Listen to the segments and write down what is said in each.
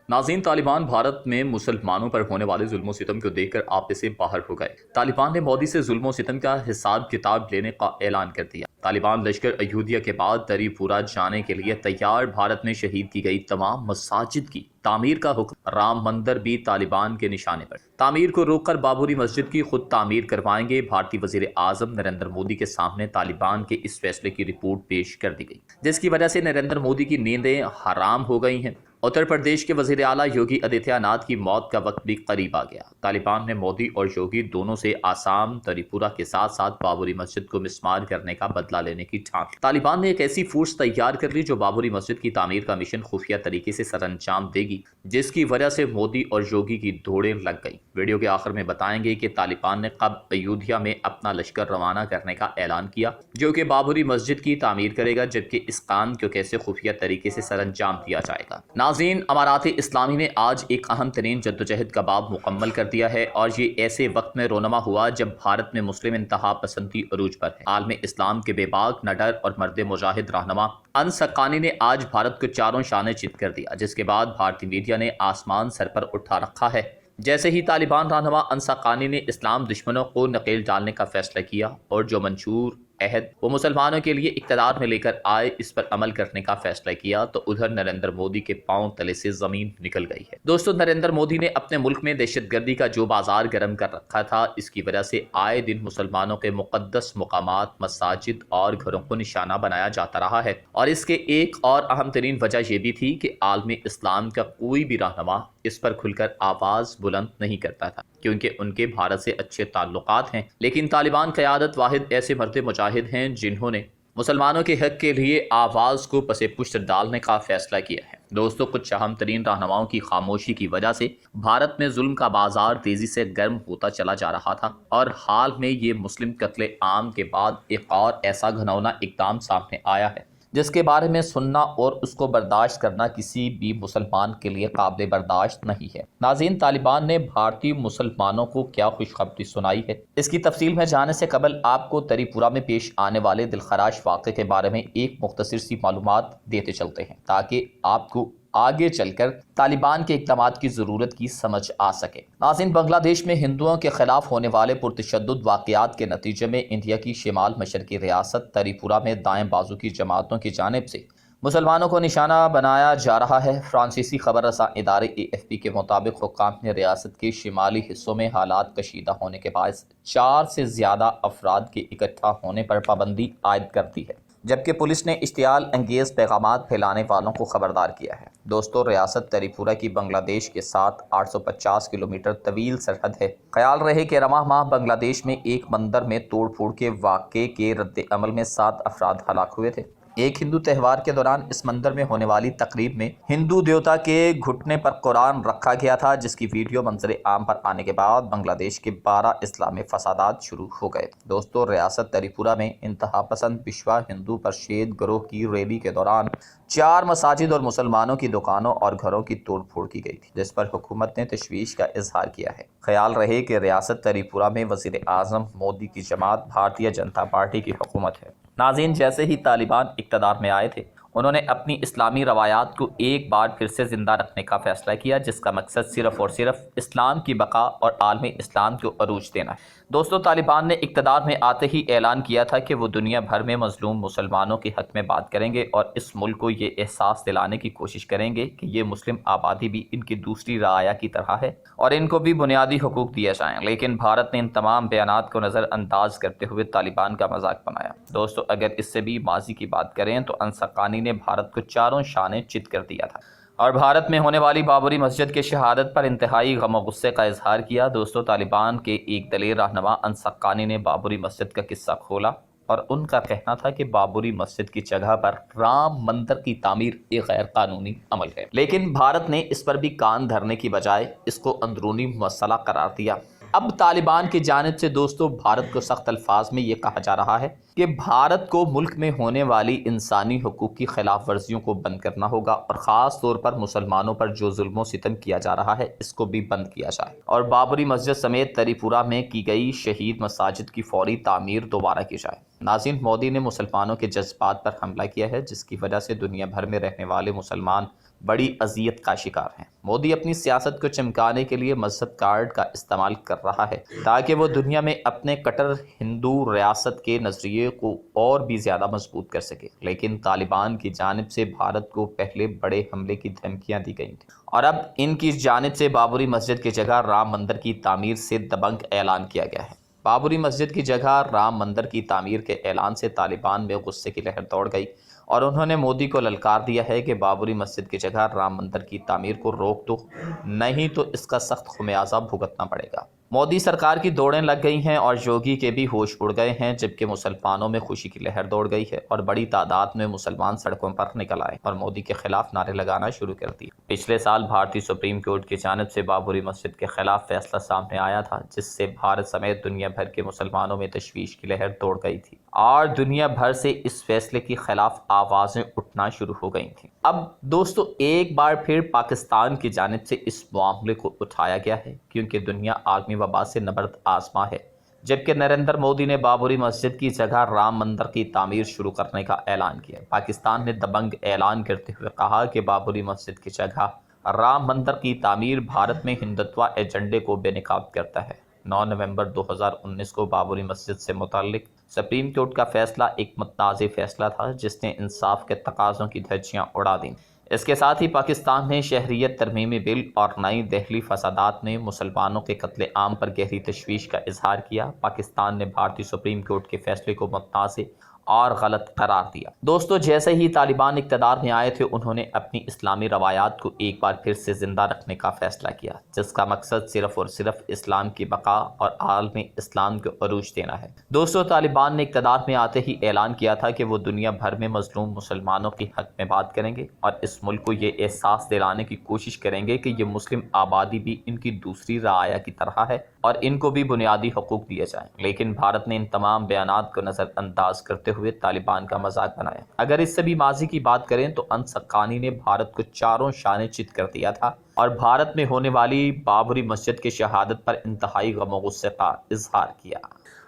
नाज़रीन, तालिबान भारत में मुसलमानों पर होने वाले जुल्म सितम को देखकर आपे से बाहर हो गए। तालिबान ने मोदी से जुल्म सितम का हिसाब किताब लेने का ऐलान कर दिया। तालिबान लश्कर अयोध्या के बाद तरीपुरा जाने के लिए तैयार। भारत में शहीद की गई तमाम मसाजिद की तामीर का हुक्म। राम मंदिर भी तालिबान के निशाने पर। तामीर को रोककर बाबरी मस्जिद की खुद तामीर करवाएंगे। भारतीय वजीर आजम नरेंद्र मोदी के सामने तालिबान के इस फैसले की रिपोर्ट पेश कर दी गई, जिसकी वजह से नरेंद्र मोदी की नींदें हराम हो गई हैं। उत्तर प्रदेश के वजीर आला योगी आदित्यनाथ की मौत का वक्त भी करीब आ गया। तालिबान ने मोदी और योगी दोनों से आसाम त्रिपुरा के साथ साथ बाबरी मस्जिद को मिस्मार करने का बदला लेने की ठान। तालिबान ने एक ऐसी फोर्स तैयार कर ली जो बाबरी मस्जिद की तामीर का मिशन खुफिया तरीके से सरअंजाम देगी, जिसकी वजह से मोदी और योगी की दौड़ें लग गई। वीडियो के आखिर में बताएंगे कि तालिबान ने कब अयोध्या में अपना लश्कर रवाना करने का ऐलान किया, जो कि बाबरी मस्जिद की तामीर करेगा, जबकि इस काम को कैसे खुफिया तरीके से सरअंजाम दिया जाएगा। नाज़रीन, अमारात इस्लामी ने आज एक अहम तरीन जद्दोजहद का बाब मुकम्मल कर दिया है, और ये ऐसे वक्त में रोनमा हुआ जब भारत में मुस्लिम इंतहा पसंदी अरूज पर है। आलम इस्लाम के बेबाक, नडर और मर्द मुजाहिद रहनुमा अनस हक्कानी ने आज भारत को चारों शाने चित कर दिया, जिसके बाद भारतीय मीडिया ने आसमान सर पर उठा रखा है। जैसे ही तालिबान रहनुमा अनस हक्कानी ने इस्लाम दुश्मनों को नकेल डालने का फैसला किया और जो मंशूर अहद वो मुसलमानों के लिए इक़्तिदार में लेकर आए, इस पर अमल करने का फैसला किया, तो उधर नरेंद्र मोदी के पांव तले से जमीन निकल गई है। दोस्तों, नरेंद्र मोदी ने अपने मुल्क में दहशतगर्दी का जो बाजार गर्म कर रखा था, इसकी वजह से आए दिन मुसलमानों के मुकद्दस मुकामात, मसाजिद और घरों को निशाना बनाया जाता रहा है। और इसके एक और अहम तरीन वजह यह भी थी कि आलमी इस्लाम का कोई भी रहनुमा इस पर खुलकर आवाज बुलंद नहीं करता था, क्योंकि उनके भारत से अच्छे ताल्लुकात हैं। लेकिन तालिबान क़यादत वाहिद ऐसे मर्द मुजाहिद हैं जिन्होंने मुसलमानों के हक के लिए आवाज़ को पसे पुश्त डालने का फैसला किया है। दोस्तों, कुछ अहम तरीन रहनुमाओं की खामोशी की वजह से भारत में जुल्म का बाजार तेजी से गर्म होता चला जा रहा था, और हाल में ये मुस्लिम कत्ले आम के बाद एक और ऐसा घिनौना इक़दाम सामने आया है जिसके बारे में सुनना और उसको बर्दाश्त करना किसी भी मुसलमान के लिए काबिल बर्दाश्त नहीं है। नाज़रीन, तालिबान ने भारतीय मुसलमानों को क्या खुशखबरी सुनाई है, इसकी तफसील में जाने से कबल आपको तरीपुरा में पेश आने वाले दिलखराश वाक़े के बारे में एक मुख्तसर सी मालूमात देते चलते हैं, ताकि आपको आगे चलकर तालिबान के इक़दामात की ज़रूरत की समझ आ सके। नाज़रीन, बांग्लादेश में हिंदुओं के खिलाफ होने वाले पुरतशद्दुद वाक़यात के नतीजे में इंडिया की शिमाल मशरक़ी रियासत त्रिपुरा में दाएं बाजू की जमातों की जानिब से मुसलमानों को निशाना बनाया जा रहा है। फ्रांसीसी खबर रसा इदारे AFP के मुताबिक हुक्काम ने रियासत के शिमाली हिस्सों में हालात कशीदा होने के बायस 4 से ज़्यादा अफराद के इकट्ठा होने पर पाबंदी आयद कर दी है, जबकि पुलिस ने इश्तियाल अंगेज़ पैगामात फैलाने वालों को खबरदार किया है। दोस्तों, रियासत त्रिपुरा की बांग्लादेश के साथ 850 किलोमीटर तवील सरहद है। ख्याल रहे कि रवां माह बांग्लादेश में एक मंदिर में तोड़ फोड़ के वाक़े के रद्द अमल में 7 अफराद हलाक हुए थे। एक हिंदू त्यौहार के दौरान इस मंदिर में होने वाली तकरीब में हिंदू देवता के घुटने पर कुरान रखा गया था, जिसकी वीडियो मंजर आम पर आने के बाद बांग्लादेश के 12 इस्लामी फसादात शुरू हो गए। दोस्तों, रियासत त्रिपुरा में इंतहा पसंद पिशवा हिंदू परशेद गिरोह की रैली के दौरान 4 मसाजिद और मुसलमानों की दुकानों और घरों की तोड़ फोड़ की गई थी, जिस पर हुकूमत ने तशवीश का इजहार किया है। ख्याल रहे कि रियासत त्रिपुरा में वजीर आजम मोदी की जमात भारतीय जनता पार्टी की हुकूमत है। नाज़रीन, जैसे ही तालिबान इक़्तिदार में आए थे, उन्होंने अपनी इस्लामी रवायात को एक बार फिर से ज़िंदा रखने का फ़ैसला किया, जिसका मकसद सिर्फ़ और सिर्फ इस्लाम की बका और आलमी इस्लाम को अरूज देना है। दोस्तों, तालिबान ने इक़्तिदार में आते ही ऐलान किया था कि वो दुनिया भर में मज़लूम मुसलमानों के हक़ में बात करेंगे और इस मुल्क को ये एहसास दिलाने की कोशिश करेंगे कि ये मुस्लिम आबादी भी इनकी दूसरी राया की तरह है और इनको भी बुनियादी हुकूक दिए जाएँ। लेकिन भारत ने इन तमाम बयानात को नज़रअंदाज करते हुए तालिबान का मजाक बनाया। दोस्तों, अगर इससे भी माजी की बात करें तो अनस हक्कानी ने भारत को चारों शाने चित कर दिया था और भारत में होने वाली बाबरी मस्जिद की शहादत पर इंतहाई गम और गुस्से का इजहार किया। दोस्तों, तालिबान के एक दलेर रहनुमा अनस हक्कानी ने बाबरी मस्जिद का किस्सा खोला और उनका कहना था कि बाबरी मस्जिद की जगह पर राम मंदिर की तामीर एक गैर कानूनी अमल है। लेकिन भारत ने इस पर भी कान धरने की बजाय इसको अंदरूनी मसला करार दिया। अब तालिबान की जानिब से दोस्तों भारत को सख्त अल्फाज में ये कहा जा रहा है कि भारत को मुल्क में होने वाली इंसानी हुकूक की खिलाफ वर्जियों को बंद करना होगा और ख़ास तौर पर मुसलमानों पर जो जुल्म सितम किया जा रहा है इसको भी बंद किया जाए और बाबरी मस्जिद समेत त्रिपुरा में की गई शहीद मसाजिद की फौरी तामीर दोबारा की जाए। नाज़रीन, मोदी ने मुसलमानों के जज्बात पर हमला किया है, जिसकी वजह से दुनिया भर में रहने वाले मुसलमान بڑی اذیت کا شکار ہیں۔ مودی اپنی سیاست کو چمکانے کے لیے مذہب کارڈ کا استعمال کر رہا ہے تاکہ وہ دنیا میں اپنے کٹر ہندو ریاست کے نظریے کو اور بھی زیادہ مضبوط کر سکے، لیکن طالبان کی جانب سے بھارت کو پہلے بڑے حملے کی دھمکیاں دی گئی تھیں اور اب ان کی جانب سے بابری مسجد کی جگہ رام مندر کی تعمیر سے دبنگ اعلان کیا گیا ہے۔ بابری مسجد کی جگہ رام مندر کی تعمیر کے اعلان سے طالبان میں غصے کی لہر دوڑ گئی اور انہوں نے مودی کو للکار دیا ہے کہ بابری مسجد کی جگہ رام مندر کی تعمیر کو روک دو، نہیں تو اس کا سخت خمیازہ بھگتنا پڑے گا۔ مودی سرکار کی دوڑیں لگ گئی ہیں اور یوگی کے بھی ہوش اڑ گئے ہیں، جبکہ مسلمانوں میں خوشی کی لہر دوڑ گئی ہے اور بڑی تعداد میں مسلمان سڑکوں پر نکل آئے اور مودی کے خلاف نعرے لگانا شروع کر دیے۔ پچھلے سال بھارتی سپریم کورٹ کی جانب سے بابری مسجد کے خلاف فیصلہ سامنے آیا تھا، جس سے بھارت سمیت دنیا بھر کے مسلمانوں میں تشویش کی لہر دوڑ گئی تھی اور دنیا بھر سے اس فیصلے کے خلاف آوازیں اٹھنا شروع ہو گئی تھیں۔ اب دوستو ایک بار پھر پاکستان کی جانب سے اس معاملے کو اٹھایا گیا ہے، کیونکہ دنیا عالمی وبا سے نبرد آزما ہے، جبکہ نریندر مودی نے بابری مسجد کی جگہ رام مندر کی تعمیر شروع کرنے کا اعلان کیا۔ پاکستان نے دبنگ اعلان کرتے ہوئے کہا کہ بابری مسجد کی جگہ رام مندر کی تعمیر بھارت میں ہندتوا ایجنڈے کو بے نقاب کرتا ہے۔ 9 نومبر 2019 کو بابری مسجد سے متعلق سپریم کورٹ کا فیصلہ ایک متنازع فیصلہ تھا جس نے انصاف کے تقاضوں کی دھجیاں اڑا دیں۔ اس کے ساتھ ہی پاکستان نے شہریت ترمیمی بل اور نئی دہلی فسادات میں مسلمانوں کے قتل عام پر گہری تشویش کا اظہار کیا۔ پاکستان نے بھارتی سپریم کورٹ کے فیصلے کو متنازع اور غلط قرار دیا۔ دوستو جیسے ہی طالبان اقتدار میں آئے تھے، انہوں نے اپنی اسلامی روایات کو ایک بار پھر سے زندہ رکھنے کا فیصلہ کیا، جس کا مقصد صرف اور صرف اسلام کی بقا اور عالم اسلام کو عروج دینا ہے۔ دوستو طالبان نے اقتدار میں آتے ہی اعلان کیا تھا کہ وہ دنیا بھر میں مظلوم مسلمانوں کی حق میں بات کریں گے اور اس ملک کو یہ احساس دلانے کی کوشش کریں گے کہ یہ مسلم آبادی بھی ان کی دوسری رعایا کی طرح ہے اور ان کو بھی بنیادی حقوق دیے جائیں۔ لیکن بھارت نے ان تمام بیانات کو نظر انداز کرتے ہوئے طالبان کا مذاق بنایا۔ اگر اس سے بھی ماضی کی بات کریں تو انس حقانی نے بھارت کو چاروں شانے چت کر دیا تھا اور بھارت میں ہونے والی بابری مسجد کی شہادت پر انتہائی غم و غصے کا اظہار کیا۔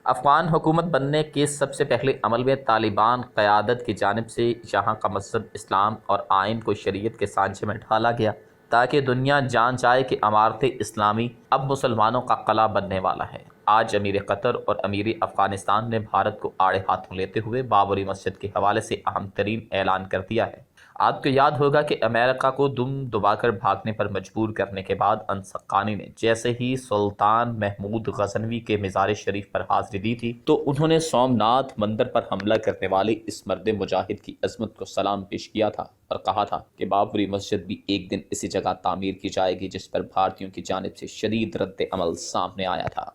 افغان حکومت بننے کے سب سے پہلے عمل میں طالبان قیادت کی جانب سے یہاں کا مذہب اسلام اور آئین کو شریعت کے سانچے میں ڈھالا گیا تاکہ دنیا جان جائے کہ امارت اسلامی اب مسلمانوں کا قلعہ بننے والا ہے۔ آج امیر قطر اور امیر افغانستان نے بھارت کو آڑے ہاتھوں لیتے ہوئے بابری مسجد کے حوالے سے اہم ترین اعلان کر دیا ہے۔ آپ کو یاد ہوگا کہ امریکہ کو دم دبا کر بھاگنے پر مجبور کرنے کے بعد انس حقانی نے جیسے ہی سلطان محمود غزنوی کے مزار شریف پر حاضری دی تھی تو انہوں نے سومناتھ مندر پر حملہ کرنے والے اس مرد مجاہد کی عظمت کو سلام پیش کیا تھا اور کہا تھا کہ بابری مسجد بھی ایک دن اسی جگہ تعمیر کی جائے گی، جس پر بھارتیوں کی جانب سے شدید رد عمل سامنے آیا تھا۔